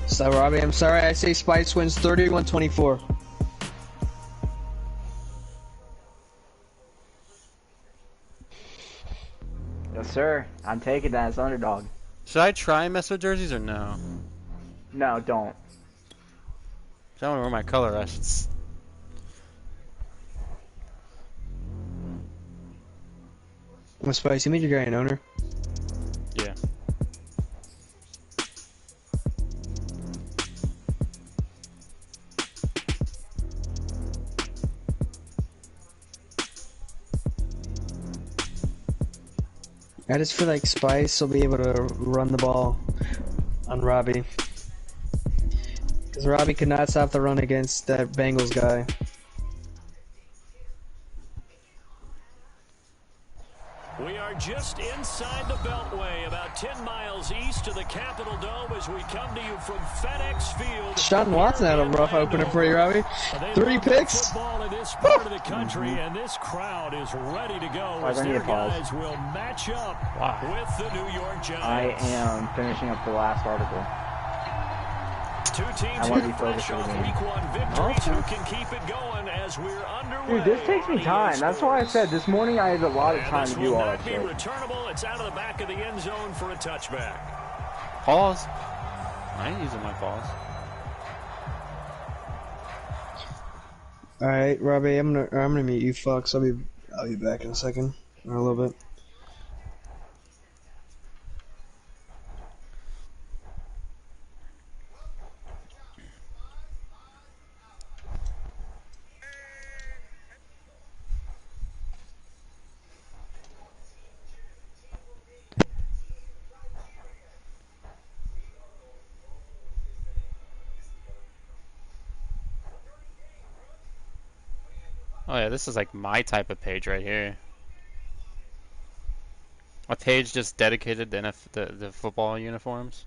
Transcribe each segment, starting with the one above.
So, Robbie, I'm sorry. I say Spice wins 31-24. Yes, sir. I'm taking that as underdog. Should I try and mess with jerseys or no? No, don't. I want to wear my color rests. Well, Spice, you made your guy an owner. Yeah. I just feel like Spice will be able to run the ball on Robbie. Because Robbie could not stop the run against that Bengals guy. We are just inside the Beltway, about 10 miles east of the Capitol Dome as we come to you from FedEx Field. Sean Watson had a rough opener for you, Robbie. 3 picks. Football in this part of the country, and this crowd is ready to go as their guys will match up with the New York Giants. I am finishing up the last article. Two teams here fresh off week 1 victories. Who can keep it going as we're underway? Dude, this takes me time. That's why I said this morning I had a lot of time to do all that shit. Returnable. It's out of the back of the end zone for a touchback. Pause. I ain't using my pause. All right, Robbie, I'm gonna mute you, fucks. I'll be back in a second or a little bit. Oh yeah, this is like my type of page right here. A page just dedicated to the football uniforms.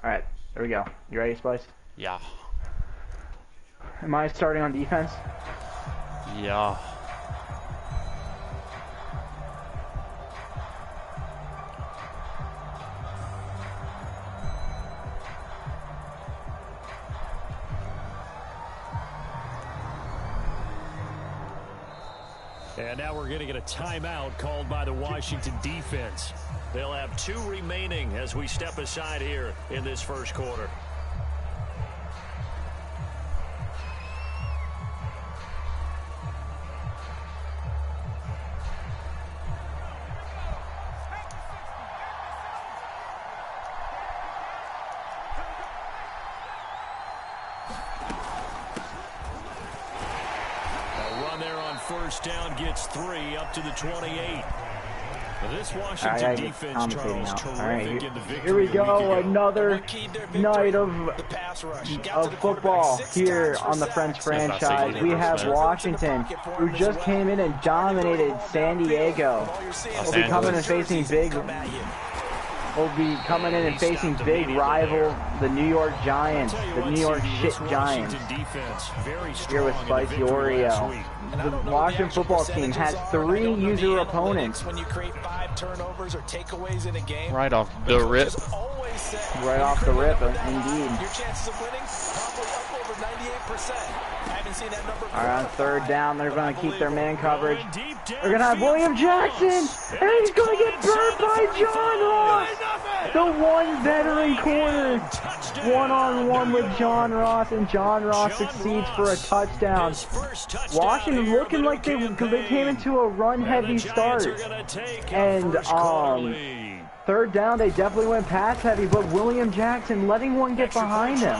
Alright, there we go. You ready, Spice? Yeah. Am I starting on defense? Yeah. And now we're going to get a timeout called by the Washington defense. They'll have 2 remaining as we step aside here in this first quarter. First down gets 3 up to the 28. This Washington defense, Charles, terrific in the victory. Here we go, another night of football here on the French franchise. We have Washington, who just came in and dominated San Diego. We'll be coming and facing big rival, the New York Giants, the New York shit Giants. Here with Spicy Oreo. The Washington football team has 3 user opponents. When you create 5 turnovers or takeaways in a game, right off the rip. Right off the rip, indeed. Your chances of winning probably up over 98%. I haven't seen that number. All right, on 3rd down, they're going to keep their man coverage. They're going to have William Jackson, and he's going to get burned by John Ross. The one veteran corner, one-on-one with John Ross, and John Ross succeeds for a touchdown. Washington looking like they came into a run-heavy start, and 3rd down they definitely went pass-heavy, but William Jackson letting one get behind him.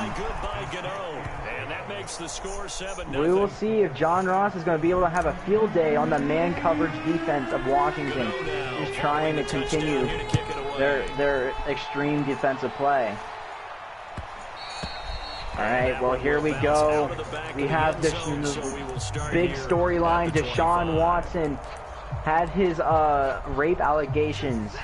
We will see if John Ross is going to be able to have a field day on the man coverage defense of Washington, who's trying to continue their extreme defensive play. Alright, well here we go. We have this big storyline. Deshaun Watson had his rape allegations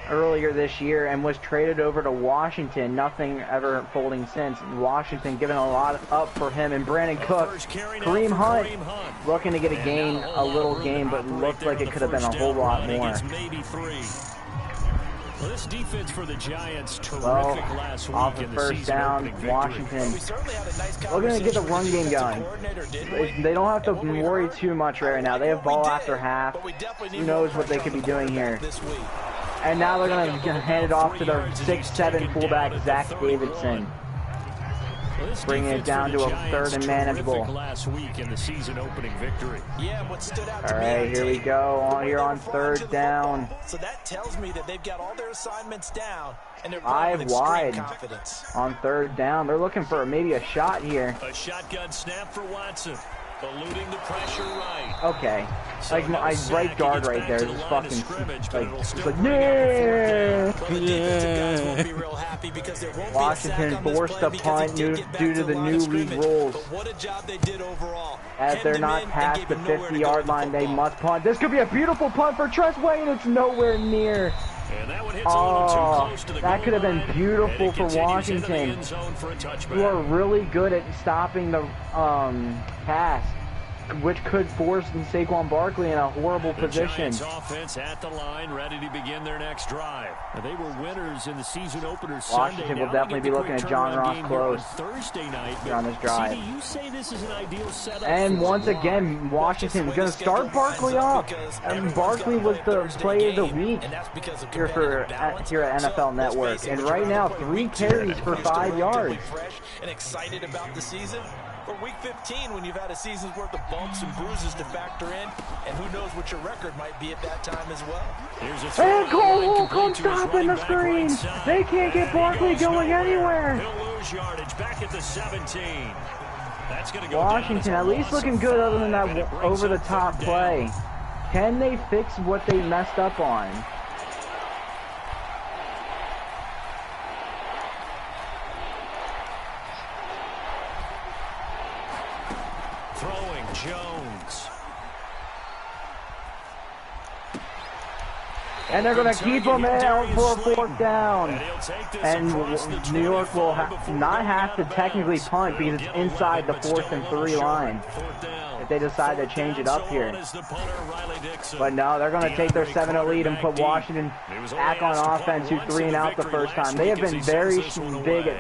earlier this year and was traded over to Washington. Nothing ever folding since. Washington giving a lot up for him. And Brandon Cook, Kareem Hunt, looking to get a little game, but looked like it could have been a whole lot more. Well, this defense for the Giants, terrific last week off the first down, Washington looking to get the run game going. They don't have to worry too much right now. They have ball after half. Who knows what they could be doing here. And now they're going to hand it off to their 6'7" fullback, Zach Davidson. Bringing it down to a 3rd and manageable. Last week in the season opening victory. Yeah, what stood out all right, here we go. On 3rd down. So that tells me that they've got all their assignments down and they're 5 wide confidence. on 3rd down. They're looking for maybe a shot here. A shotgun snap for Watson. Eluding the pressure right. Okay. Like my right guard right there is just fucking like yeah. Washington forced a punt due to the new league rules. As they're not past the 50-yard line, they must punt. This could be a beautiful punt for Tressway, and it's nowhere near. Oh, that could have been beautiful for Washington. You are really good at stopping the pass, which could force Saquon Barkley in a horrible position. Offense at the line, ready to begin their next drive. They were winners in the season opener Washington Sunday. will definitely be looking at John Ross close Thursday night on this drive. CD, you say this is an ideal setup and once again, Washington is going to start Barkley off. And Barkley was the play of the week here at NFL Network. And right now, 3 carries for 5 yards. And excited about the season. For week 15, when you've had a season's worth of bumps and bruises to factor in, and who knows what your record might be at that time as well. And Cole comes stopping the screen. They can't get Barkley going anywhere. He'll lose yardage back at the 17. That's going to go Washington at least looking good other than that over-the-top play. Can they fix what they messed up on? Throwing Jones. And they're going to keep him out for a 4th down. And New York will not have to technically punt because it's inside the 4th and 3 line. If they decide to change it up here. But no, they're going to take their 7-0 lead and put Washington back on offense, who 3 and out the first time. They have been very big.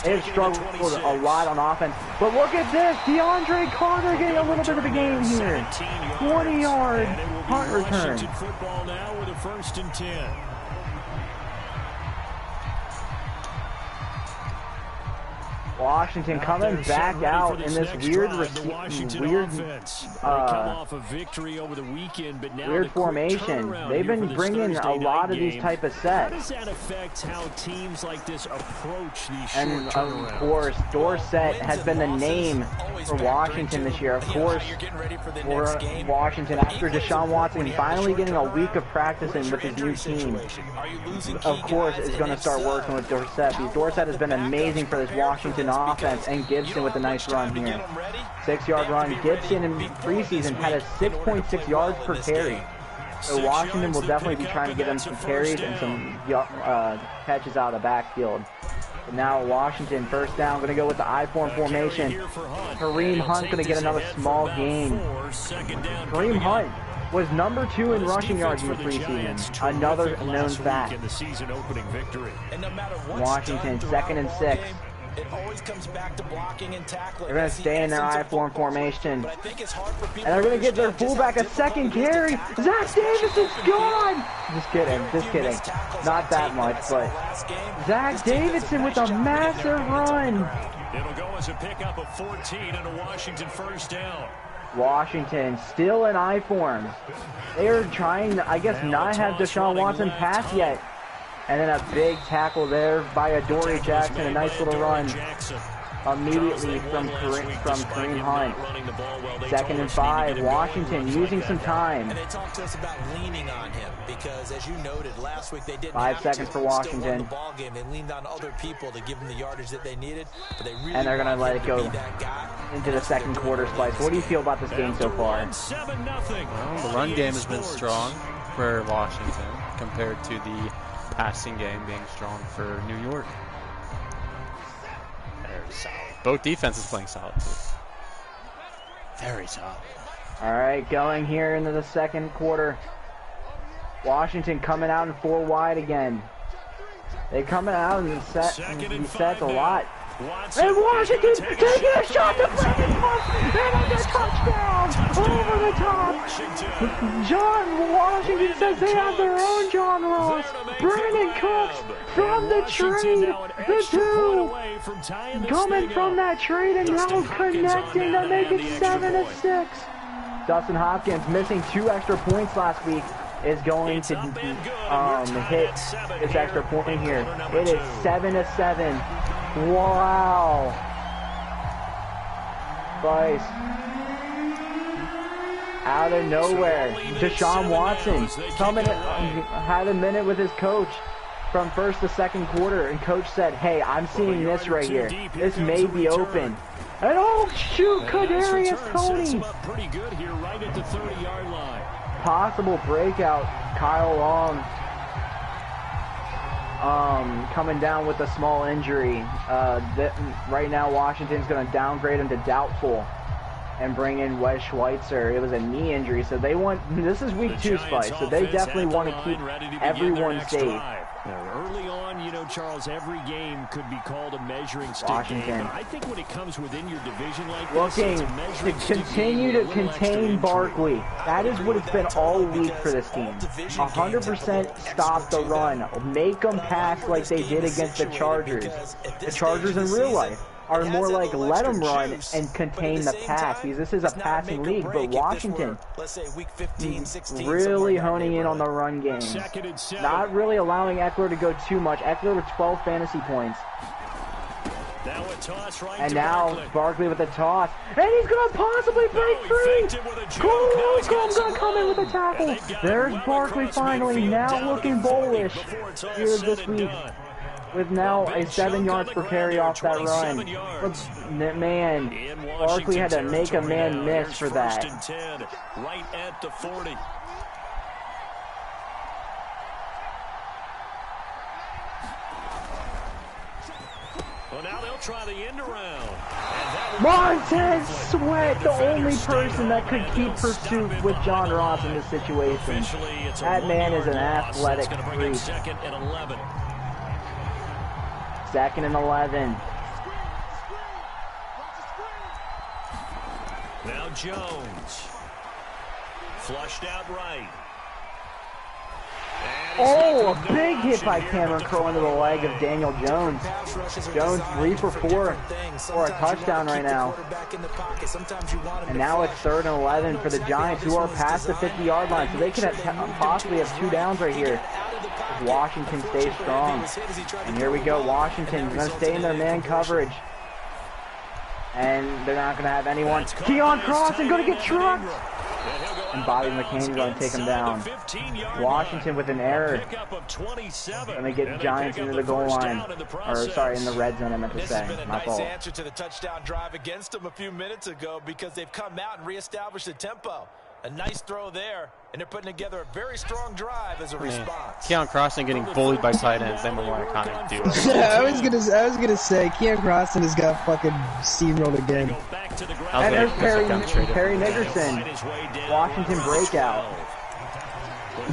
They have struggled a lot on offense. But look at this. DeAndre Carter getting a little bit of the game here. 20-yard punt return. Football now with a 1st and 10. Washington coming back out in this weird formation. They've been bringing a lot of these type of sets. How does that affect how teams like this approach these and of course, Dorsett has been the name for Washington this year. Of course, for Washington, after Deshaun Watson finally getting a week of practicing with his new team, of course, is going to start working with Dorsett. Because Dorsett has been amazing for this Washington offense, and Gibson with a nice run here. 6-yard run. Gibson in preseason had a 6.6 yards per carry. So Washington will definitely be trying to get him some carries and some catches out of the backfield. But now Washington, 1st down, going to go with the I-form formation. Kareem Hunt going to get another small gain. Kareem Hunt was number 2 in rushing yards in the preseason. Another known fact. Washington, 2nd and 6. It always comes back to blocking and tackling. They're going to stay in their I-form formation. And they're going to give their fullback a 2nd carry. Zach Davidson's gone! Just kidding. Not that much, but Zach Davidson with a massive run. It'll go as a pickup of 14 and a Washington 1st down. Washington still in I-form. They are trying to, I guess, not have Deshaun Watson pass yet. And then a big tackle there by Adoree Jackson. A nice little run immediately from Kareem Hunt. 2nd and 5. Washington using some time. And they talked to us about leaning on him because, as you noted, last week they didn't 5 seconds for Washington. The ball game. They leaned on other people to give them the yardage that they needed, but they really and they're going to let it go into the 2nd quarter slice. What do you feel about this game so far? Well, the run game has been strong for Washington compared to the passing game being strong for New York. Very solid. Both defenses playing solid too. Very solid. All right, going here into the second quarter. Washington coming out in 4 wide again. They coming out and sets a lot. And Washington taking a shot to Brandon Cooks and a touchdown over the top. John Washington says they have their own John Ross. Brandon Cooks from the trade. The two coming from that trade and now connecting to make it 7-6. Dustin Hopkins missing 2 extra points last week is going to hit this extra point here. It is 7-7. Wow. Spice. Out of nowhere. Deshaun Watson coming had a minute with his coach from first to second quarter, and coach said, hey, I'm seeing this right here. This may be open. And oh shoot, Kadarius Toney. Pretty good here, right at the 30-yard line. Possible breakout. Kyle Long coming down with a small injury. Right now Washington's going to downgrade him to doubtful and bring in Wes Schweitzer. It was a knee injury, so they want, this is week 2, Spice, so they definitely want to keep everyone safe. Early on, you know, Charles, every game could be called a measuring stick Washington. game. I think when it comes within your division like Looking this, to continue to contain Barkley. That is what it's been all week for this team. 100% stop the run. Make them pass like they did against the Chargers. The Chargers in real life are more like let them run and contain the pass, because this is a passing league. But Washington really honing in on the run game, not really allowing Eckler to go too much. Eckler with 12 fantasy points. And now Barkley with a toss, and he's gonna possibly break free. Cole's gonna come in with a tackle. There's Barkley finally, now looking bullish here this week, with now a 7 yards per carry off that run. But man, Barkley had to make a man miss for that. Right at the 40. Well, now they'll try the end around. Montez Sweat, the only person that could keep pursuit with John Ross in this situation. That man is an athletic freak. Second and 11. Second and 11. Now Jones. Flushed out right. Oh, a big hit by Cameron Crowe into the leg of Daniel Jones. Jones 3 for 4 for a touchdown right now. And now it's 3rd and 11 for the Giants, who are past the 50-yard line, so they could possibly have 2 downs right here if Washington stays strong. And here we go, Washington going to stay in their man coverage. And they're not going to have anyone. Keon Cross is going to get trucked. And Bobby McCain is going to take him down. Washington with an error. Going to get Giants into the goal line. Or, sorry, in the red zone, I meant to say. My fault. Answer to the touchdown drive against them a few minutes ago, because they've come out and reestablished the tempo. A nice throw there, and they're putting together a very strong drive as a response. Keon Crossing getting bullied by tight ends. They might want to kind of do it. I was gonna say Keon Crossing has got fucking steamrolled again. And there's Perry Nickerson, Washington breakout.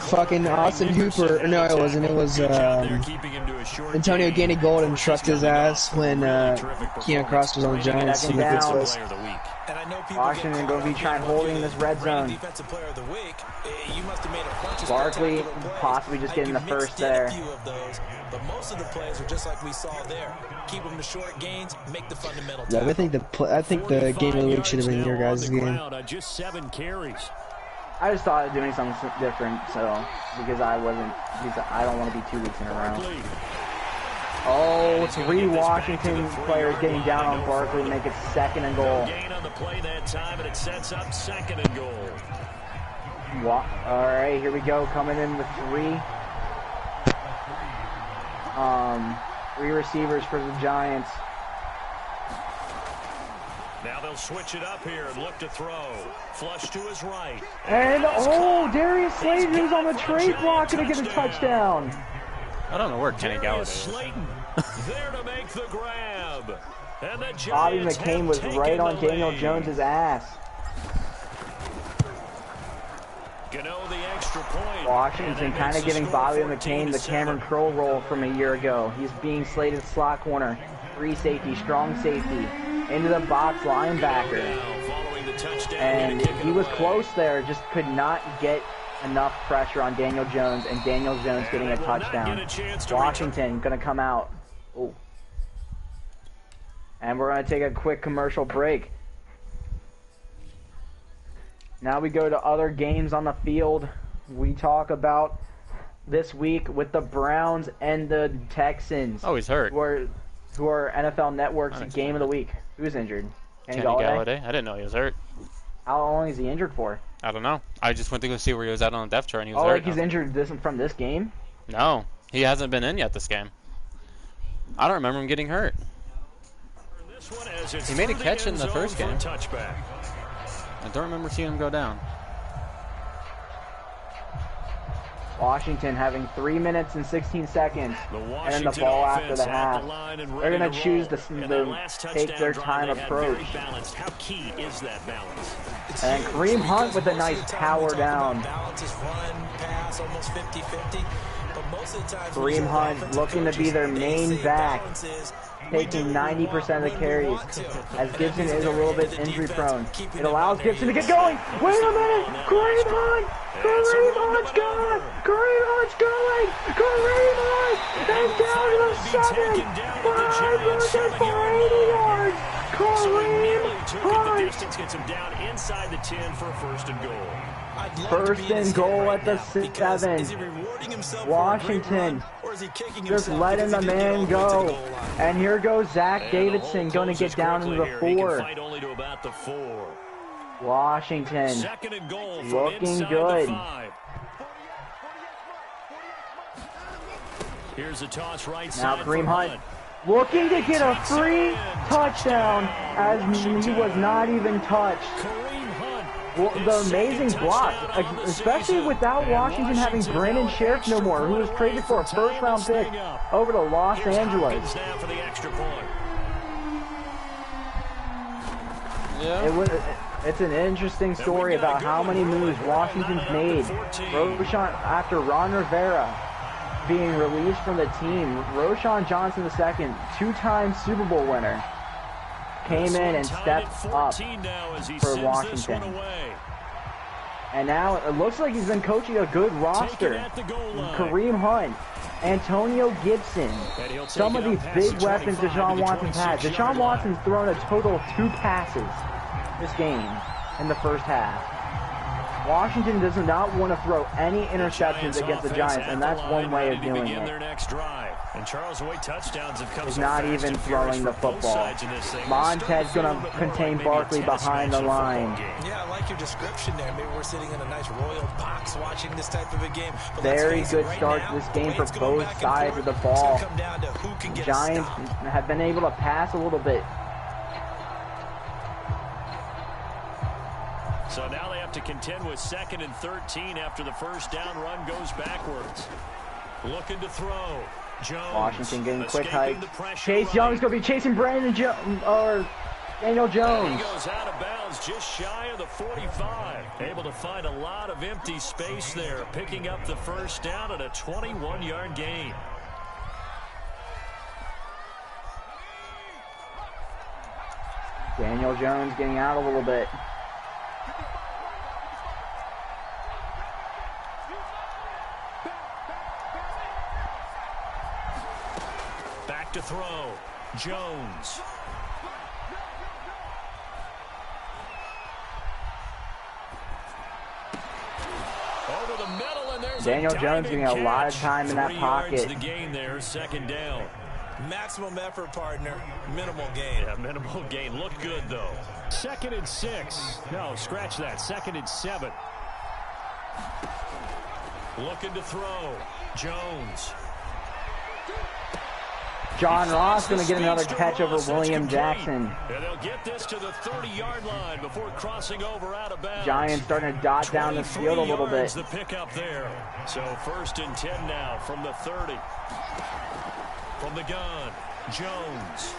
Fucking Austin Hooper, or no, it wasn't. It was Antonio Gandy Golden trucked his ass when Keon Cross was on the Giants. Second down. Washington going to be trying holding this red zone. Barkley possibly just getting the first there. But most of the plays are just like we saw there. Keep them to short gains, make the fundamental. Yeah, I think the game of the week should have been your guys' game. Just 7 carries. I just thought of doing something different, so because I don't want to be 2 weeks in a row. Oh, 3 Washington players getting down on Barkley to make it 2nd and goal. Gain on the play that time, and it sets up 2nd and goal. All right, here we go. Coming in with 3 receivers for the Giants. Now they'll switch it up here and look to throw. Flush to his right. And, oh, Darius Slayton, who's on the trade block, going to get a touchdown. I don't know where Kenny Galladay is. Slayton there to make the grab. And the Bobby Giants McCain was right on Daniel Jones's ass. Gano the extra point. Washington kind of giving Bobby McCain the Cameron Crowe role from a year ago. He's being slated slot corner, free safety, strong safety, into the box linebacker. And he was close there, just could not get enough pressure on Daniel Jones, and Daniel Jones getting a touchdown. Washington gonna come out. Ooh. And we're gonna take a quick commercial break. Now we go to other games on the field. We talk about this week with the Browns and the Texans. Oh, he's hurt. Who are NFL Network's game of the week. Who's injured? Kenny Galladay. I didn't know he was hurt. How long is he injured for? I don't know. I just went to go see where he was at on the depth chart, and he was hurt. hurt. Like he's injured from this game? No, he hasn't been in yet this game. I don't remember him getting hurt. He made a catch in the first game. I don't remember seeing him go down. Washington having 3 minutes and 16 seconds, and then the ball after the half. They're going to choose to take their time approach. How key is that balance? And Kareem Hunt with a nice power down. Kareem Hunt looking to be their main back, taking 90% of the carries, as Gibson is a little bit injury prone. It allows Gibson to get going. Wait a minute! Kareem Hunt! Kareem Hunt's going! Kareem Hunt's going! Kareem Hunt! And down to the 7! 5 for 80 yards! Kareem Hunt! Gets him down inside the 10 for a first and goal. First and goal at the 7. Washington just letting the man go. And here goes Zach Davidson going to get down into the 4. Washington looking good. Here's a toss right now Kareem Hunt looking to get a free touchdown as he was not even touched. Well, the amazing block, especially without Washington having Brandon Sheriff no more, who was traded for a first-round pick over to Los Angeles. It's an interesting story about how many moves Washington's made. Roshan, after Ron Rivera being released from the team, Roshan Johnson II, two-time Super Bowl winner, came in and stepped up for Washington. And now it looks like he's been coaching a good roster. Kareem Hunt, Antonio Gibson, some of these big weapons Deshaun Watson's had. Deshaun Watson's thrown a total of 2 passes this game in the first half. Washington does not want to throw any interceptions against the Giants, and that's one way of doing it. And Charles White touchdowns have come. He's not even throwing the football. Montez going to contain Barkley behind the line. Yeah, I like your description there. Maybe we're sitting in a nice royal box watching this type of a game. Very good start to this game for both sides of the ball. The Giants have been able to pass a little bit. So now they have to contend with 2nd and 13 after the first down run goes backwards. Looking to throw. Jones, Washington getting quick hike. Chase Young's going to be chasing Daniel Jones. He goes out of bounds just shy of the 45. Able to find a lot of empty space there, picking up the first down at a 21-yard gain. Daniel Jones getting out a little bit. To throw, Jones. Over the middle, and there's Daniel Jones getting a lot of time in that pocket. The gain there, 2nd down. Maximum effort, partner. Minimal gain. Yeah, minimal gain. Look good, though. 2nd and 6. No, scratch that. 2nd and 7. Looking to throw. Jones. John Ross going to get another catch over William Jackson. And they'll get this to the 30-yard line before crossing over out of bounds. Giants starting to dot down the field a little bit. The pickup there. So 1st and 10 now from the 30. From the gun, Jones.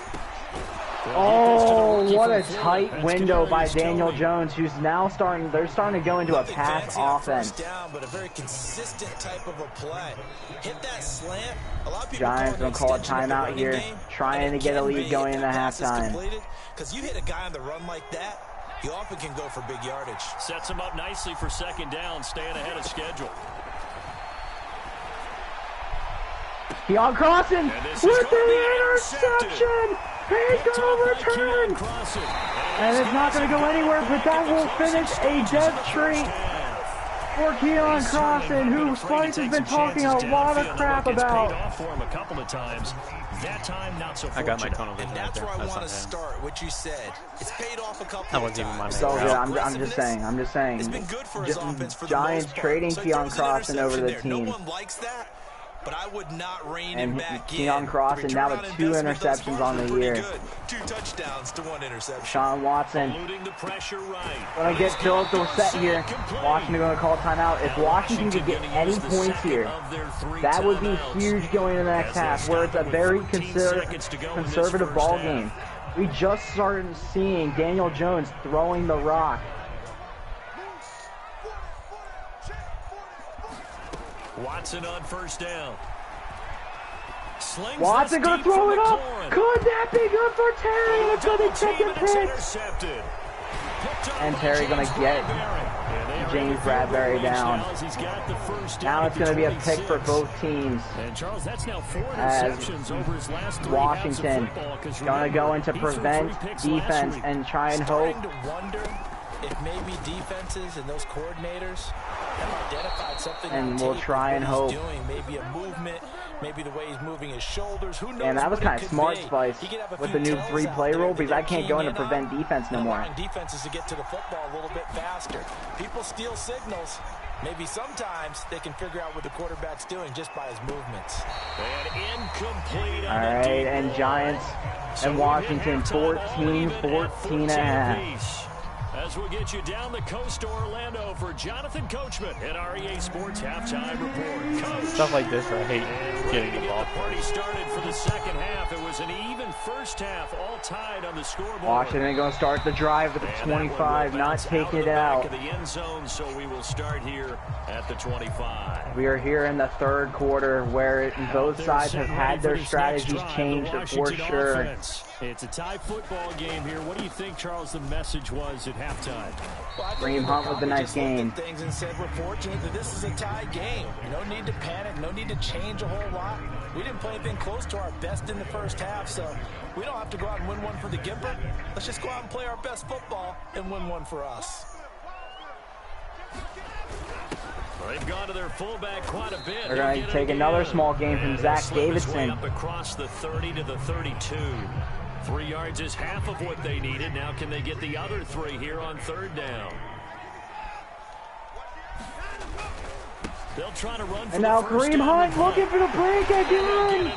Oh, what a tight window by Daniel Jones, who's now they're starting to go into a pass offense. Down, but a very consistent type of a play. Hit that slant. A lot of people Giants gonna call a timeout here, trying to get a lead going into halftime. Because you hit a guy on the run like that, he often can go for big yardage. Sets him up nicely for 2nd down, staying ahead of schedule. Keon Crossan with the interception. He's going to return. And it's not going to go anywhere, but that will finish a death streak for Keon Crossan, who Spice has been talking a lot of crap about. That time, not so I got my tunnel vision And that's right where there. I want to start, what you said. It's paid off a couple That of wasn't even my times. main So route. good. I'm just saying. It's been good for his offense for the Giants most part. trading So he Keon throws an Crossan over to the interception there. team. No one likes that, but I would not rein him And back Keon in. Crossan now Return with on 2 investment thus interceptions far on has the been year. pretty good. 2 touchdowns to 1 interception. Sean Watson eluding the pressure right. gonna get Phillips set here. Washington gonna call timeout. If Washington could get any points here, that would be huge going into the next half, where it's a very conservative ball game. We just started seeing Daniel Jones throwing the rock. Watson on 1st down. Slings Watson gonna throw it up. Could that be good for Terry? And it's gonna be taken pick. And Terry gonna get James Bradbury down. Now it's gonna be a pick for both teams. And Charles, that's now 4 As interceptions over his last 3 Washington gonna go into prevent defense and try and hope. Starting to wonder if maybe defenses and those coordinators have identified something And on we'll tape try of and what hope. he's doing. Maybe a movement, maybe the way he's moving his shoulders. Who knows? And that was what kind it of could smart, be. Spice, He could have a with few the new tells 3-play out there rule, that because they're I can't go keying into in prevent on, defense no and more. allowing defenses to get to the football a little bit faster. People steal signals. Maybe sometimes they can figure out what the quarterback's doing just by his movements. And incomplete. All right, and Giants and Washington 14-14 and a half. As we'll get you down the coast to Orlando for Jonathan Coachman at REA Sports Halftime Report. Coach. Stuff like this where I hate getting the ball. The party started for the 2nd half. It was an even 1st half, all tied on the scoreboard. Washington going to start the drive with the 25, not taking it out. Of the end zone, so we will start here at the 25. We are here in the 3rd quarter, where both sides have had their strategies changed for sure. Offense. It's a tie football game here. What do you think, Charles, the message was at halftime? Well, Kareem Hunt with a nice game. Things and said we're fortunate that this is a tie game. No need to panic. No need to change a whole lot. We didn't play anything close to our best in the 1st half, so we don't have to go out and win one for the Gimper. Let's just go out and play our best football and win one for us. They've gone to their fullback quite a bit. They're going to take another small game from Zach Davidson. Up across the 30 to the 32. 3 yards is half of what they needed. Now can they get the other 3 here on 3rd down? They'll try to run for And now Kareem Hunt looking for the break again.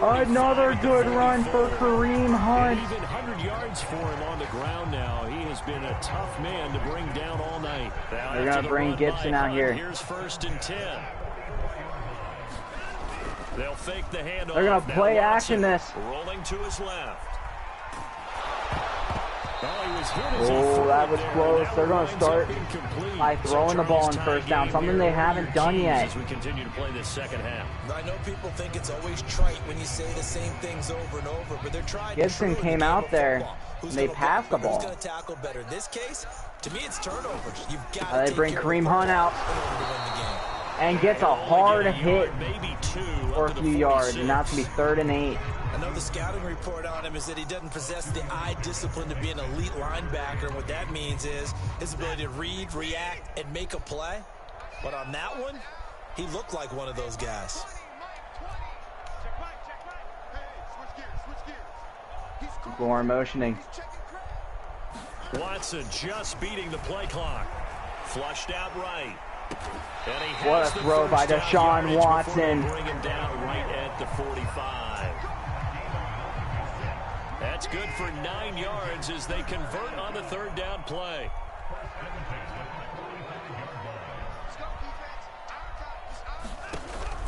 Another good run for Kareem Hunt. Even 100 yards for him on the ground now. He has been a tough man to bring down all night. They're going to bring Gibson out here. Here's 1st and 10. They'll fake the handoff. They're going to play action this. Rolling to his left. Oh, that was close. They're going to start by throwing the ball on 1st down, something they haven't done yet. As we continue to play this 2nd half. I know people think it's always trite when you say the same things over and over, but they're trying. Gibson came out there, and they passed the ball. Who's going to tackle better? In this case, to me, it's turnovers. You've got They bring Kareem Hunt out and gets a hard hit for a few yards, and now it's going to be 3rd and 8. I know the scouting report on him is that he doesn't possess the eye discipline to be an elite linebacker, and what that means is his ability to read, react, and make a play. But on that one, he looked like one of those guys. Gore motioning. Watson just beating the play clock. Flushed out right. What a throw by Deshaun Watson. Bring him down right at the 45. That's good for 9 yards as they convert on the third down play.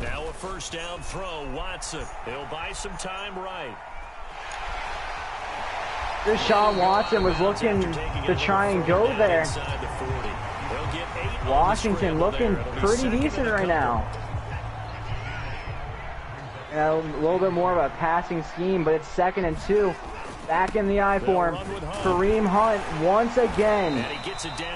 Now a first down throw, Watson. He'll buy some time right. Deshaun Watson was looking to try and go there. Washington looking pretty decent right now. You know, a little bit more of a passing scheme, but it's 2nd and 2. Back in the I form. Kareem Hunt once again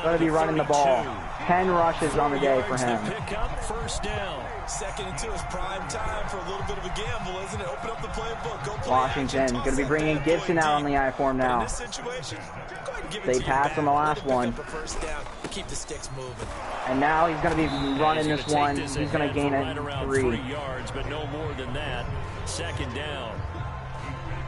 going to be running the ball. 10 rushes on the day for him. Pick up first down. 2nd and 2 is prime time for a little bit of a gamble, isn't it? Open up the playbook. Go play Washington action. going to be bringing Gibson out on the I form now. They passed on the last one. Keep the sticks moving. And now he's going to be running this one. He's going to gain it 3 yards, but no more than that. 2nd down.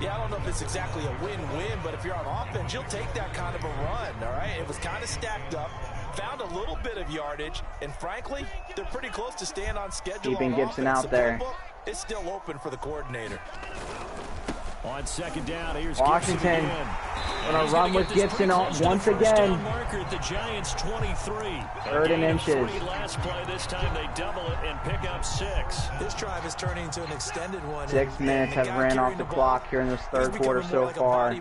Yeah, I don't know if it's exactly a win-win, but if you're on offense, you'll take that kind of a run, all right? It was kind of stacked up, found a little bit of yardage, and frankly, they're pretty close to staying on schedule. Keeping Gibson out there. It's still open for the coordinator. On 2nd down, here's Washington going to run with Gibson once again. Marker at the Giants 23. 3rd and inches. Last play, this time they double it and pick up 6. This drive is turning into an extended one. 6 minutes have ran off the clock here in this 3rd quarter so far.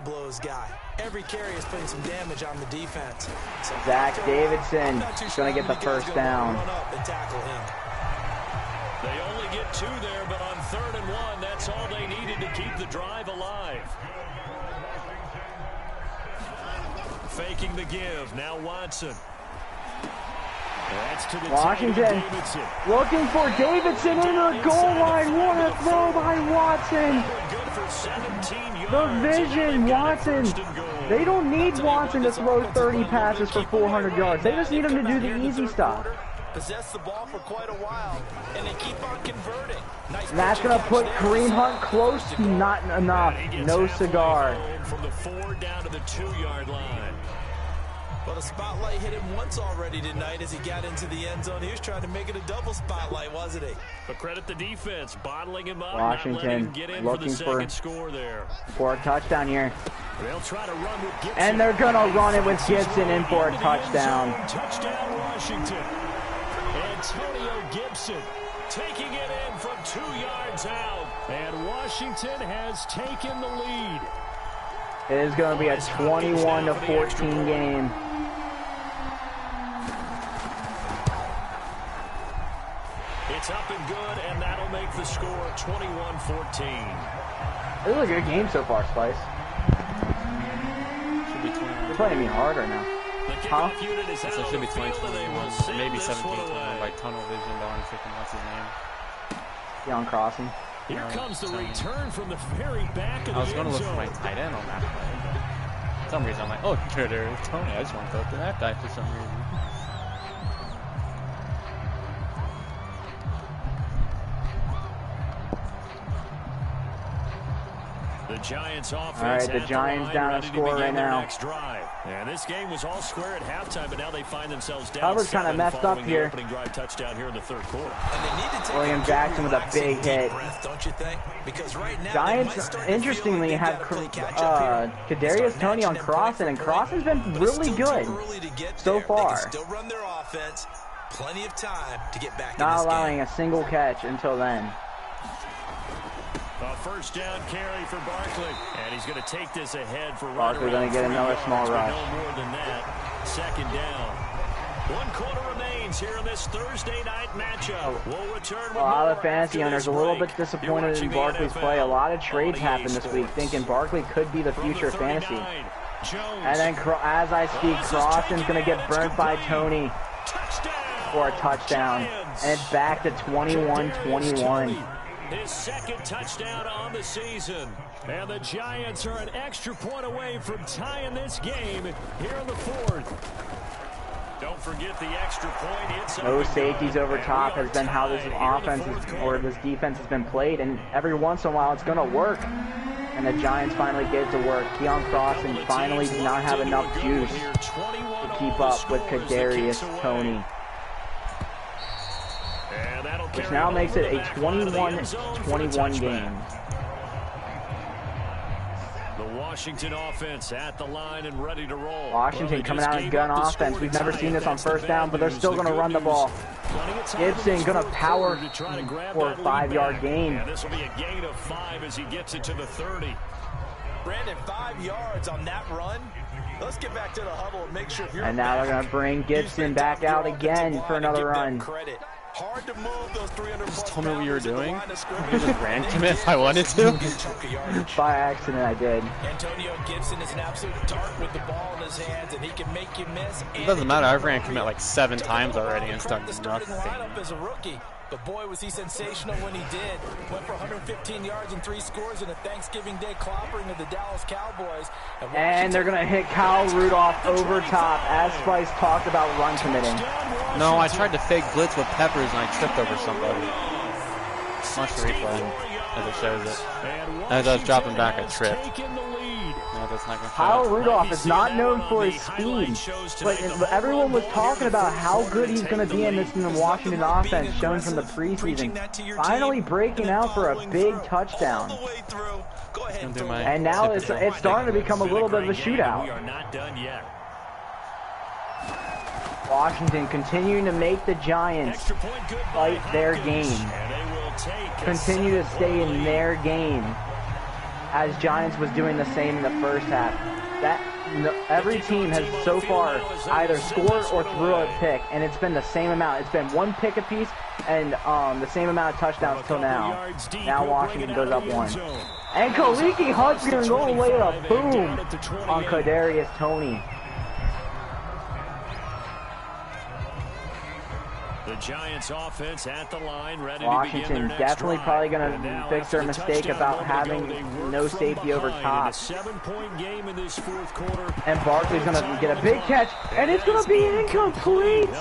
Every carry is putting some damage on the defense. So Zach Davidson is going to get the first down. They only get 2 there, but on 3rd and 1, that's all they needed to keep the drive alive. Faking the give. Now Watson. That's to the Washington looking for Davidson in the goal line. What a throw by Watson. The vision, Watson. They don't need Watson to throw 30 passes for 400 yards. They just need him to do the easy stuff. Possess the ball for quite a while, and they keep on converting. Nice, and that's going to put Kareem Hunt close to not enough. No cigar. From the 4 down to the 2-yard line. Well, the spotlight hit him once already tonight as he got into the end zone. He was trying to make it a double spotlight, wasn't he? But credit the defense, bottling him up. Washington looking for the score there. For a touchdown here. They'll try to run with Gibson. And they're going to run it with Gibson in for a touchdown. Touchdown, Washington. Antonio Gibson taking it in from 2 yards out. And Washington has taken the lead. It is going to be a 21-14 game. It's up and good, and that'll make the score 21-14. This is a good game so far, Spice. Should be 20. You're playing me harder now. Huh? So it should be 20-21, maybe 17-21 by tunnel vision. Darn freaking what's his name? Deion Crossing. Here comes the return from the very back of the end zone. I was going to look for my tight end on that play. For some reason, I'm like, oh, there is Tony. I just want to go to that guy for some reason. The Giants offense. All right, the Giants down a score right now. And this game was all square at halftime, but now they find themselves down. Cover's kind of messed up here. Opening drive touchdown here in the 3rd quarter. William Jackson with a big hit. Giants, interestingly, have Kadarius Toney on Crossan, and Crossan's been really good so far. Still run their offense. Plenty of time to get back. Not allowing a single catch until then. A first down carry for Barkley, and he's going to take this ahead for Barkley going to get another small rush. No more than that. 2nd down. 1 quarter remains here in this Thursday night matchup. We'll return with a lot of fantasy owners a little bit disappointed in Barkley's play. A lot of trades happened this week, thinking Barkley could be the future of fantasy. And then, as I speak, Crossan's going to get burnt by Toney for a touchdown. And it's back to 21-21. His 2nd touchdown on the season. And the Giants are an extra point away from tying this game here in the 4th. Don't forget the extra point. No safeties over top has been how this offense or this defense has been played, and every once in a while it's going to work. And the Giants finally get it to work. Deion Crossing finally does not have enough juice to keep up with Kadarius Toney. Which now makes it a 21-21 game. The Washington offense at the line and ready to roll. Washington coming out in gun offense. We've never seen this on first down, but they're still going to run the ball. Gibson going to power for a 5-yard gain. And this will be a gain of 5 as he gets it to the 30. Brandon, 5 yards on that run. Let's get back to the huddle and make sure if you're and now they're going to bring Gibson back out again for another run. Hard to move those 300 Just told me what you were doing. I just ran commit if I wanted to. By accident, I did. Antonio Gibson is an absolute dart with the ball in his hands, and he can make you miss. It doesn't matter. I've ran commit like 7 times already and done nothing. As a rookie. But boy, was he sensational when he did. Went for 115 yards and 3 scores in a Thanksgiving Day clobbering of the Dallas Cowboys. And they're going to hit Kyle Rudolph over top, as Spice talked about run committing. No, I tried to fake blitz with Peppers and I tripped over somebody. Watch the replay as it shows it. As I was dropping back, I tripped. No, that's not gonna Kyle Rudolph is not known for his speed, but everyone was talking about how good he's going to be in this Washington offense, shown from the preseason. Finally breaking out for a big touchdown. And now it's starting to become a little bit of a shootout. We are not done yet. Washington continuing to make the Giants fight their game. Continue to stay in their game, as Giants was doing the same in the first half. Every team has so far either scored or threw a pick, and it's been the same amount. It's been 1 pick apiece and the same amount of touchdowns till now. Now Washington goes up 1. And Kaliki Hunt's going to go away with a boom on Kadarius Toney. The Giants offense at the line, ready Washington to begin their next definitely drive. probably going to fix their mistake about having no safety over top. 7-point game in this 4th quarter. And Barkley's going to get a big catch, and it's going to be incomplete.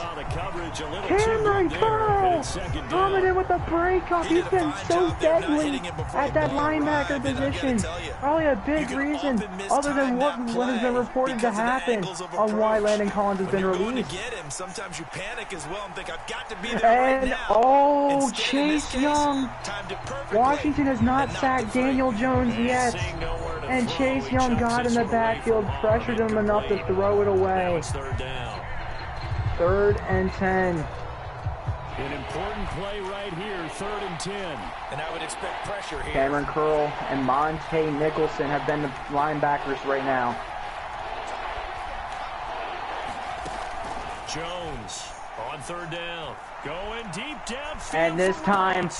Cameron Curl coming in with a breakup. He's been so deadly at that linebacker position. Probably a big reason, other than what has been reported to happen, on why Landon Collins has been released. Sometimes you panic as well and think I've got to be there And right now. oh, Instead, Chase Young. Washington has not sacked Daniel Jones yet. And Chase Young got in the backfield, pressured him enough to throw it away. 3rd and 10. An important play right here, 3rd and 10. And I would expect pressure here. Cameron Curl and Monte Nicholson have been the linebackers right now. Jones on 3rd down, going deep downfield. And this time,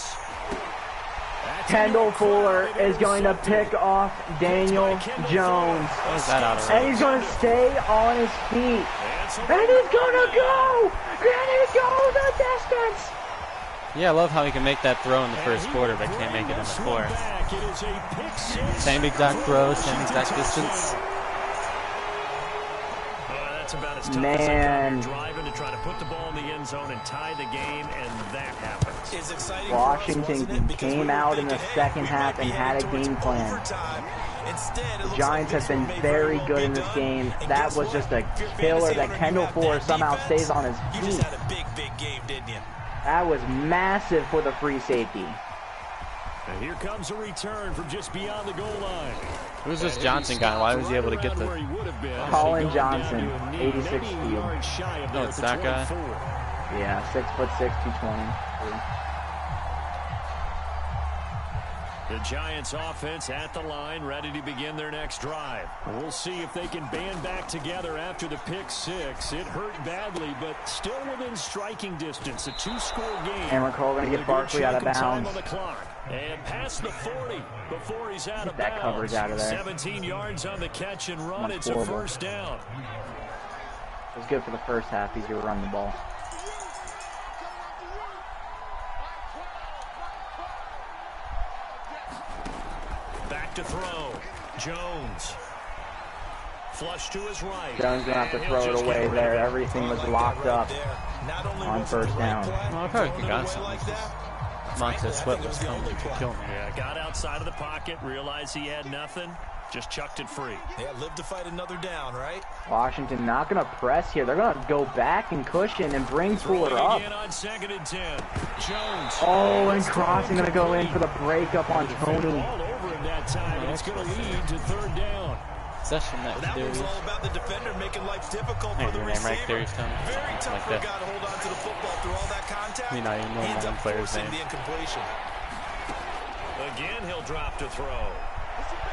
Kendall Fuller is going to pick off Daniel Jones. And he's going to stay on his feet. And he's going to go! And he goes the distance! Yeah, I love how he can make that throw in the first quarter, but can't make it in the 4th. Same exact throw, same exact distance. About as tough Man, as driving to try to put the ball in the end zone and tie the game, and that happens. It's exciting. Washington came out in the second half and had a game plan. The Giants have been very good in this game. That was just a killer that Kendall Fuller somehow stays on his feet. You just had a big game, didn't you? That was massive for the free safety. And here comes a return from just beyond the goal line. Who's this Johnson guy? Why was he able to get the... Colin Johnson, 86 speed. No, it's that guy? Yeah, 6'6", 220. The Giants offense at the line, ready to begin their next drive. We'll see if they can band back together after the pick 6. It hurt badly, but still within striking distance. A 2-score game. And we're going to get Barkley out of bounds. And past the 40 before he's out of bounds. That coverage out of there. 17 yards on the catch and run. That's it's horrible. a 1st down. It was good for the first half. Easier to run the ball. Back to throw. Jones. Flush to his right. Jones going to have to throw it away there. Everything was locked up on 1st down. Well, I probably could have got something. Montez Sweat was coming to kill me. Yeah, got outside of the pocket, realized he had nothing, just chucked it free. Yeah, live to fight another down, right? Washington not going to press here. They're going to go back and cushion and bring Fuller up. On 2nd and 10. Jones. Oh, and Crossing going to go in for the breakup on Toney. time, and it's going to lead to 3rd down. Session Well, that was all about the defender making life difficult for the receiver. Very tough for a guy to hold on to the football through all that contact. I even know Ends my up player's forcing name. the incompletion. Again, he'll drop to throw.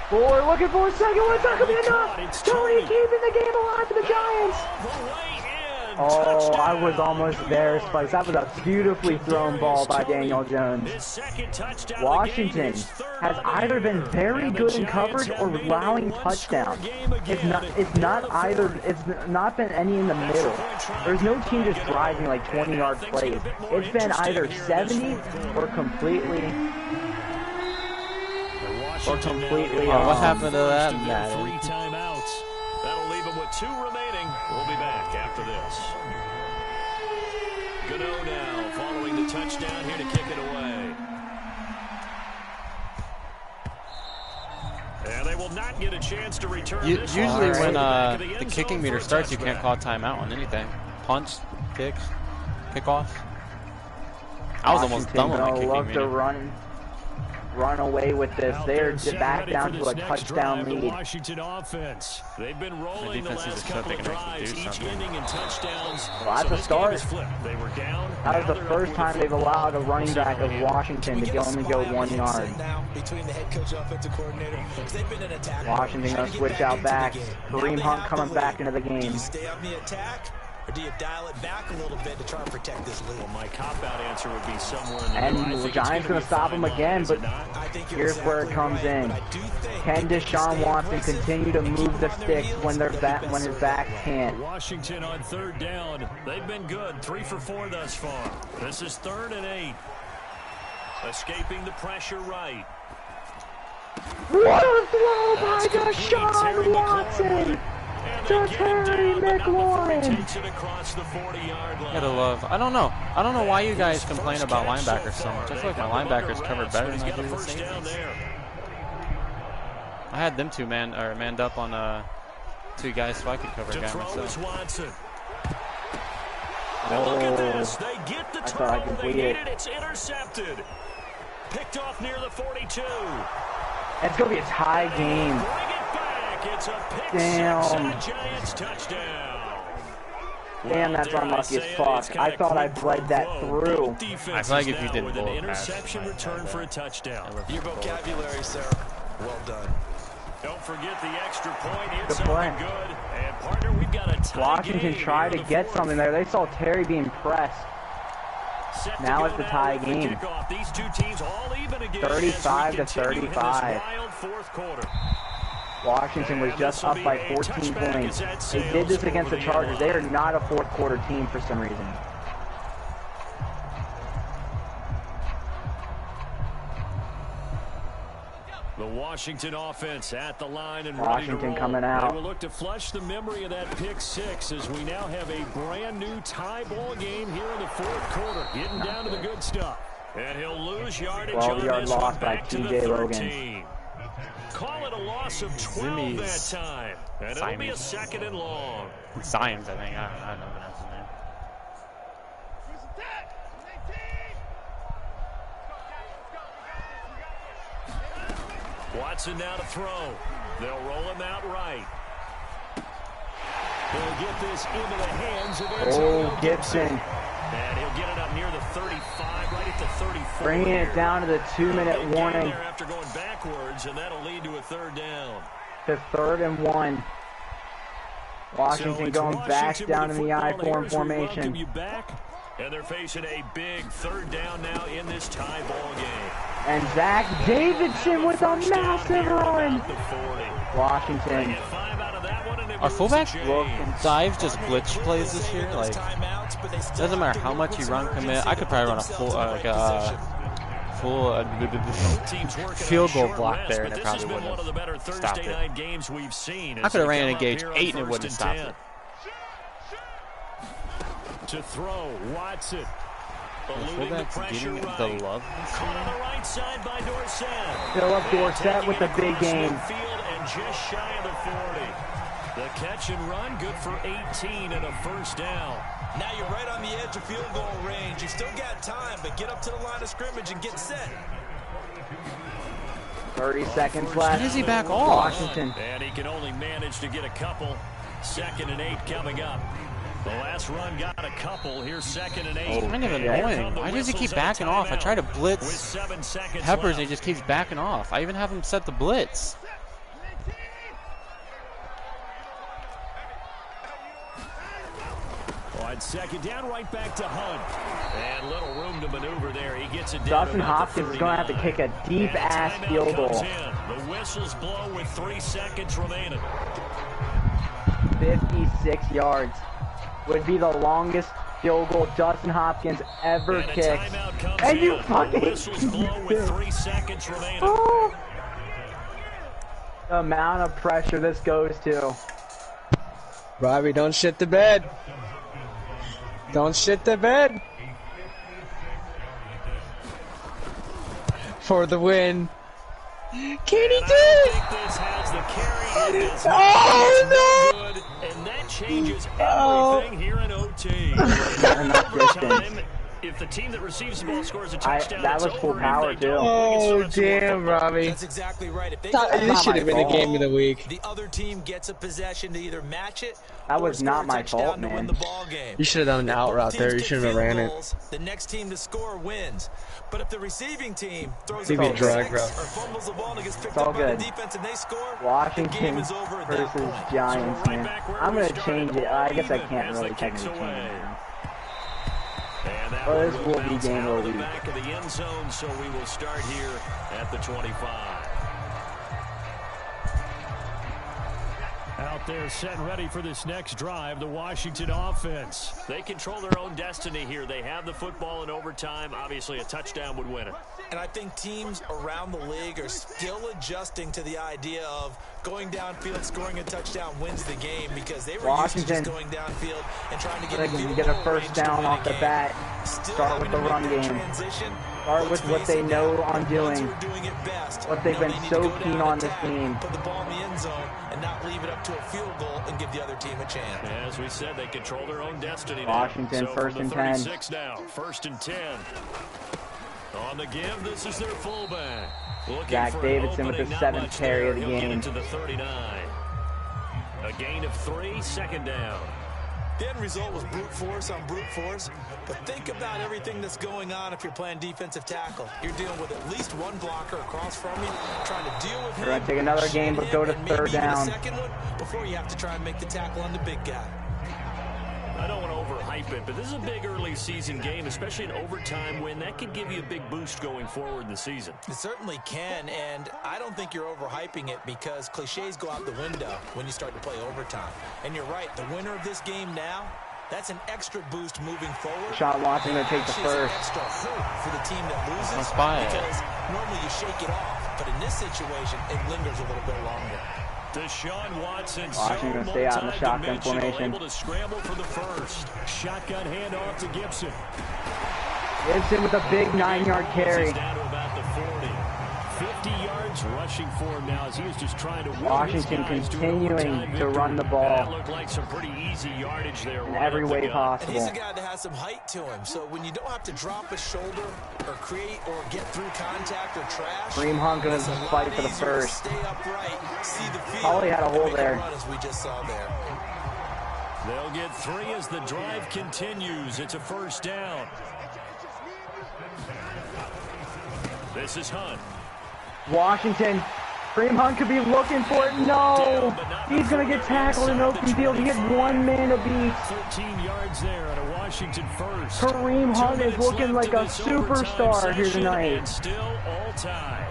Ford looking for a second one. It's not going to be enough. Tony keeping the game alive for the Giants. Oh, I was almost there, Spice. That was a beautifully thrown ball by Daniel Jones. Washington has either been very good in coverage or allowing touchdowns. It's not been any in the middle. There's no team just driving like 20-yard plays. It's been either 70 or completely. What happened to that, Madden? 3 timeouts. That'll leave them with 2 remaining. We'll be back after this. Gano now following the touchdown here to kick it away. And they will not get a chance to return this Usually one. when the kicking meter starts, you can't call a timeout on anything. Punts, kicks, kickoffs. I was almost done with my kicking meter. Run away with this. They're back down to a touchdown lead. Washington offense. They've been rolling the last couple of drives, each ending in touchdowns. Well, that's a start. They were down. That was the first time they've allowed a running back of Washington to only go 1 yard. Washington going to switch out back. Kareem Hunt coming back into the game. Stay on the attack, or do you dial it back a little bit to try and protect this lead? Well, my cop-out answer would be somewhere in the And middle. the Giants going to stop him again, but here's where it comes in. Can Deshaun Watson continue to move the sticks when his back can't? Washington on 3rd down. They've been good. 3 for 4 thus far. This is 3rd and 8. Escaping the pressure right. What a throw by Deshaun Watson! To Terry McLaurin. Gotta love. I don't know why you guys complain about linebackers so much. I feel like my linebackers covered better than I do the safeties. I had them two manned up on 2 guys so I could cover a guy myself. Look at this. They get the throw. They need it. It's intercepted. Picked off near the 42. It's gonna be a tie game. It's a pick Damn. 6 Giants touchdown. Damn, that's unlucky as fuck. I thought I bled that through. I feel like if you didn't an blow a interception pass, return for a touchdown. Your vocabulary, sir. Well done. Don't forget the extra point. It's Good play. good. And partner, we've got a tie Washington game tried to get something there. They saw Terry being pressed. Now it's the tie game. These 2 teams all even again 35 to 35. Washington was just up by 14 points. They did this against the Chargers. They are not a 4th quarter team for some reason. The Washington offense at the line and Washington ready to roll. coming out. They will look to flush the memory of that pick 6 as we now have a brand new tie ball game here in the 4th quarter. Getting down to the good stuff. And he'll lose yardage on 12-yard this loss one by back to the TJ Logan. 13. Call it a loss of 12 that time. And it'll be a 2nd and long. Science, I think. I don't know what his name. Watson now to throw. They'll roll him out right. They'll get this into the hands of Oh, Gibson. And he'll get it up near the 35, right at the 34. Bringing it down to the 2-minute warning. After going backwards, and that'll lead to a 3rd down. To 3rd and 1. Washington going back down in the I-form formation. You back, and they're facing a big 3rd down now in this tie ball game. And Zach Davidson with a massive run. Washington. Are fullback dives just glitch plays this year? Like, doesn't matter how much you run commit. I could probably run a full field goal block there, and it probably wouldn't have stopped it. I could have ran an engage 8 and it wouldn't have stopped it. To throw, Watson. Fullback's getting the love. Caught on the right side by Dorsett. Philip Dorsett with the big game. And just shy of the 40. The catch and run, good for 18 and a 1st down. Now you're right on the edge of field goal range. You've still got time, but get up to the line of scrimmage and get set. 30 seconds Why left. does he back off? Washington. And he can only manage to get a couple. 2nd and 8 coming up. The last run got a couple. Here's 2nd and 8. It's kind of annoying. Why does he keep backing off? I try to blitz Peppers and he just keeps backing off. I even have him set the blitz. On 2nd down, right back to Hunt. And little room to maneuver there. He gets it down. Dustin Hopkins is going to have to kick a deep-ass field goal. The whistles blow with 3 seconds remaining. 56 yards would be the longest field goal Dustin Hopkins ever kicked. And you fucking whistles blow with 3 seconds remaining. Oh. The amount of pressure this goes to. Robbie, don't shit the bed. Don't shit the bed. For the win. Can he do it? Oh no! And that changes everything here in OT. Overtime, if the team that receives the ball scores a touchdown, that was full power too. Oh damn, Robbie! That's exactly right. If they This should have been the game of the week. the other team gets a possession to either match it. That was not my fault, man. You should have done an out route there. You should have ran it. The next team to score wins. But if the receiving team throws Maybe a a drag six route. or fumbles the ball and it gets picked It's all up by good. the defense and they score, Washington the game is over at that versus point. Giants, man. I'm going to change it. I guess I can't really technically change it now. Well, this will be game of the week. Back of the end zone, so we will start here at the 25. Out there set and ready for this next drive, the Washington offense. They control their own destiny here. They have the football in overtime. Obviously, a touchdown would win it. And I think teams around the league are still adjusting to the idea of going downfield, scoring a touchdown wins the game because they were used to just going downfield and trying to get a field get a goal first range down to win off a the game. bat. Still Start with the having to run make that game. transition. Start with what they know on doing. What they've been so keen on this game. Put the ball in the end zone and not leave it up to a field goal and give the other team a chance. As we said, they control their own destiny. Washington, so first and 10. 36 now, 1st and 10. On the give, this is their fullback. Zach Davidson with the 7th carry of the game. Into the 39. A gain of 3, 2nd down. The end result was brute force on brute force, but think about everything that's going on if you're playing defensive tackle. You're dealing with at least one blocker across from you, trying to deal with him. We're going to take another game, but go to and 3rd down. A second one before you have to try and make the tackle on the big guy. I don't want to overhype it, but this is a big early season game, especially an overtime win. That could give you a big boost going forward in the season. It certainly can, and I don't think you're overhyping it because cliches go out the window when you start to play overtime. And you're right, the winner of this game now, that's an extra boost moving forward. Sean Watson going to take the Actually, first. it's an extra hope for the team that loses Let's buy it. because normally you shake it off, but in this situation, it lingers a little bit longer. Deshaun Watson, Washington going to stay out in the shotgun formation. Able to scramble for the first. Shotgun handoff to Gibson. Gibson with a big 9-yard carry. He's down to about the 40. 50 yards rushing for him now as he was just trying to win. Washington continuing to run the ball. That looked like some pretty easy yardage there. In every way And possible. he's a guy that has some height to him, so when you don't have to drop a shoulder or create or get through contact or trash, Kareem Hunt going to fight for the easier to first. stay upright, see the field, Probably had a hole and make there. run as we just saw there. They'll get 3 as the drive continues. It's a 1st down. This is Hunt. Washington. Kareem Hunt could be looking for it. No! He's going to get tackled in open field. He had 1 man to beat. 13 yards there at a Washington first. Kareem 2 Hunt is minutes looking left like in a this overtime superstar here session, tonight. and still all tied.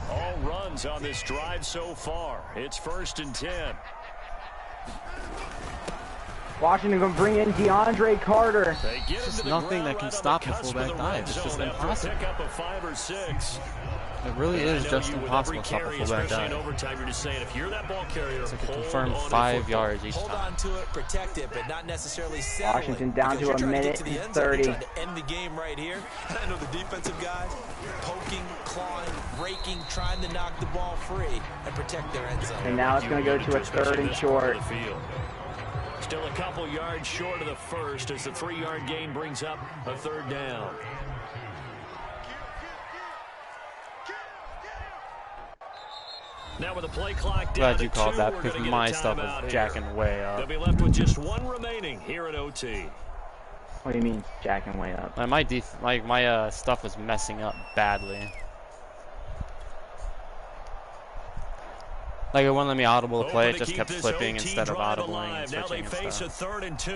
All runs on this drive so far. It's 1st and 10. Washington going to bring in DeAndre Carter. They get There's him to the nothing ground that can right on stop the the cusp of fullback the dive. red It's just zone after a impossible. Pick up of 5 or 6. It really And I is know just you, with impossible every to stop a carry, fullback especially in dive. overtime, you're just saying if you're that ball carrier, It's like a hold confirmed on to 5 football. yards each Hold time. on to it, protect it, but not necessarily settle Washington it, down because to you're a trying to get minute to the and end zone. 30. You're trying to end the game right here. And I know the defensive guys poking, clawing, breaking, trying to knock the ball free and protect their end zone. And now it's going to go to a 3rd and short. Still a couple yards short of the first as the 3-yard gain brings up a 3rd down. Now with the play clock down Glad you to called 2, that we're because gonna get my a stuff timeout is here. jacking way up. They'll be left with just 1 remaining here at OT. What do you mean, jacking way up? My stuff was messing up badly. Like it wouldn't let me audible the play, it just kept flipping instead of audibling and Now they switching and face a stuff. 3rd and 2.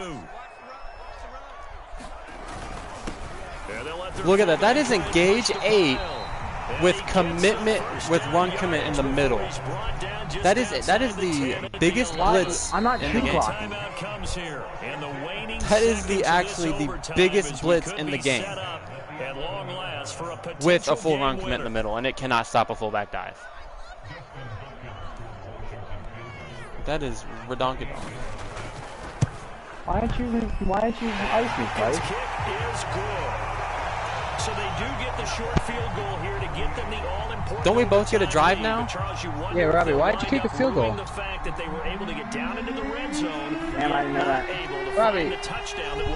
Look at that. That is engage 8 with commitment with run commit in the middle. That is the biggest blitz I'm not in the game. clocking. That is actually the biggest blitz in the game. With a full run commit in the middle, and it cannot stop a fullback dive. That is redonkadonk. Why aren't you ice me, Price? Kick is good. So they do get the short field goal here to get them the all-important. Don't we both get a drive now? Yeah, Robbie, why'd you kick a field goal? The fact that they were able to get down into the red zone. Man, I didn't know that. Robbie.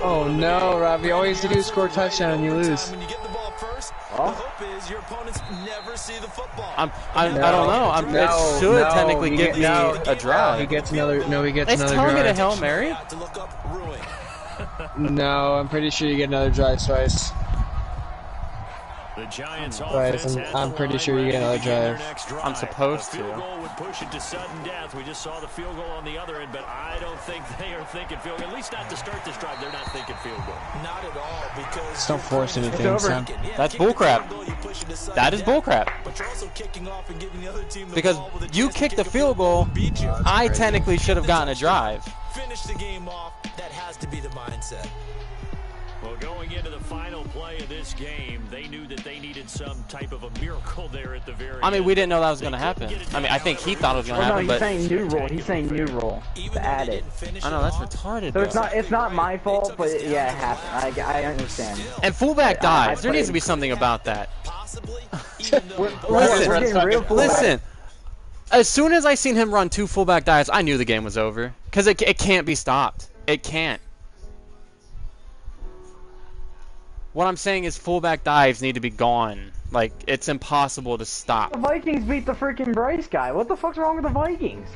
Oh no, Robbie, all you have to do is score a touchdown and you lose. When you get the ball first, Oh. the hope is your opponents never see the football. I don't know. It should technically give me a drive. He gets another. No, he gets It's another telling me to drive. Hail Mary. To look up ruin. No, I'm pretty sure you get another drive, Spice. The Giants I'm pretty sure you get another drive. I'm supposed to. Field goal would push it to sudden death. We just saw the field goal on the other end, but I don't think they are thinking field goal. At least not to start this drive. They're not thinking field goal. Not at all, because Just don't force anything, over. Sam. That's bullcrap. That is bullcrap. But you're also kicking off and giving the other team the Because ball with a you chance to kicked the kick field goal, beat you. I technically should have gotten a drive. Finish the game off. That has to be the mindset. Well, going into the final play of this game, they knew that they needed some type of a miracle there at the very end. I mean, we didn't know that was going to happen. I mean, I think he thought it was going to Well, no, happen, he's but saying new rule. He's saying new rule to add it. I know that's retarded. So it's Though. not my fault, but yeah, it happened. I understand. And fullback dives. There put needs it- to be something about that. Possibly. We're getting real fullback. Listen. As soon as I seen him run 2 fullback dives, I knew the game was over. Because it can't be stopped. It can't. What I'm saying is fullback dives need to be gone. Like, it's impossible to stop. The Vikings beat the freaking Bryce guy. What the fuck's wrong with the Vikings?